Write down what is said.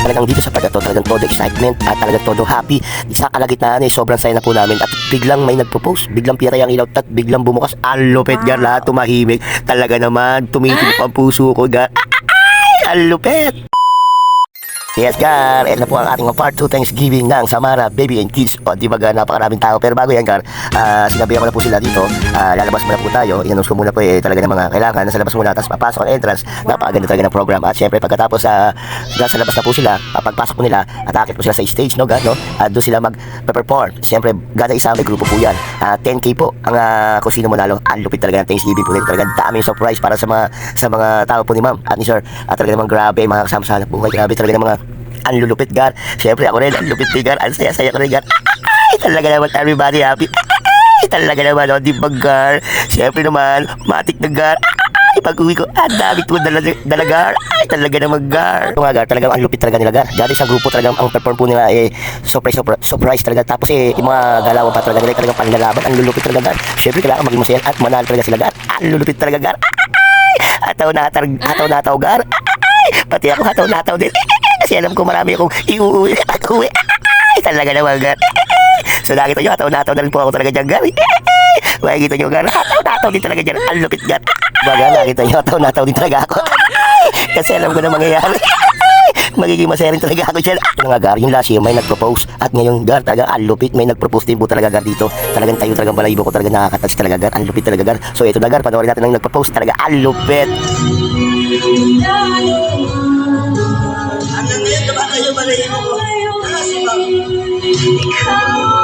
Talagang dito sa part na to, talagang todo excitement at talagang todo happy. Sa kalagitnaan sobrang saya na po namin at biglang may nagpropose, biglang piray ang ilaw at biglang bumukas. Ang lupit gar, lahat tumahimik. Talaga naman, tumitig ang puso ko gar. Ang lupit! Yes, Gar, ito na po ang ating part 2 Thanksgiving ng Samara Baby and Kids. O, di ba, napakaraming tao. Pero bago yan, Gar, sinabihan ko na po sila dito. Lalabas muna po tayo. Inannounce ko muna po talaga ng mga kailangan. Nasa labas muna, tapos papasok ang entrance. Napakaganda talaga ng program. At syempre, pagkatapos nasa labas na po sila, pagpasok po nila, atakit po sila sa stage, no, Gar, no? At doon sila mag-perform. Syempre, gada isa, may grupo po yan. 10K po ang kung sino manalo. Ang lupit talaga ng Thanksgiving po nito. Talagang daming surprise para sa mga tao po ni Ma'am at ni Sir. At talaga namang grabe, mga kasama sa buhay. Grabe talaga ng mga ang lulupit, Gar. Siyempre ako rin, ang lupit ni Gar. Ang saya-saya ko rin, Gar. Ay, talaga naman, everybody happy. Ay, talaga naman, oh, di ba, Gar? Siyempre naman, matik na, Gar. Ay, pag-uwi ko, ang dami ko dala, Gar. Ay, talaga naman, Gar. Ito nga, Gar, talagang ang lupit talaga nila, Gar. Dati isang grupo talagang ang perform po nila, surprise talaga. Tapos, yung mga galawan pa talaga nila, talagang panlalaban. Ang lulupit talaga, Gar. Siyempre, kailangan maging masaya at manalo talaga sila, Gar. Ang lulupit talaga, Gar. Ay, ataw-nataw, Gar. Ay, pati ako, ataw-nataw din. Kasi alam ko marami akong iuwi at uwi. Ay, talaga naman, Gar. So nakita nyo, hataw-nataw na rin po ako talaga dyan, Gar. Makikita nyo, Gar, hataw-nataw din talaga dyan. Ang lupit, Gar. Baga, nakita nyo, hataw-nataw din talaga ako. Kasi alam ko na mangyayari. Magiging masaya rin talaga ako dyan. Ano nga, Gar, yung last year may nag-propose. At ngayon, Gar, talaga ang lupit. May nag-propose din po talaga, Gar, dito. Talagang tayo talagang balayibo ko talaga nakakatouch talaga, Gar. Ang lupit talaga, Gar. So ito na, Gar, panoorin natin ang nag-propose talaga. Ang lupit. Hanggang ngayon, diba kayo balayin mo ko? Si Ma'am.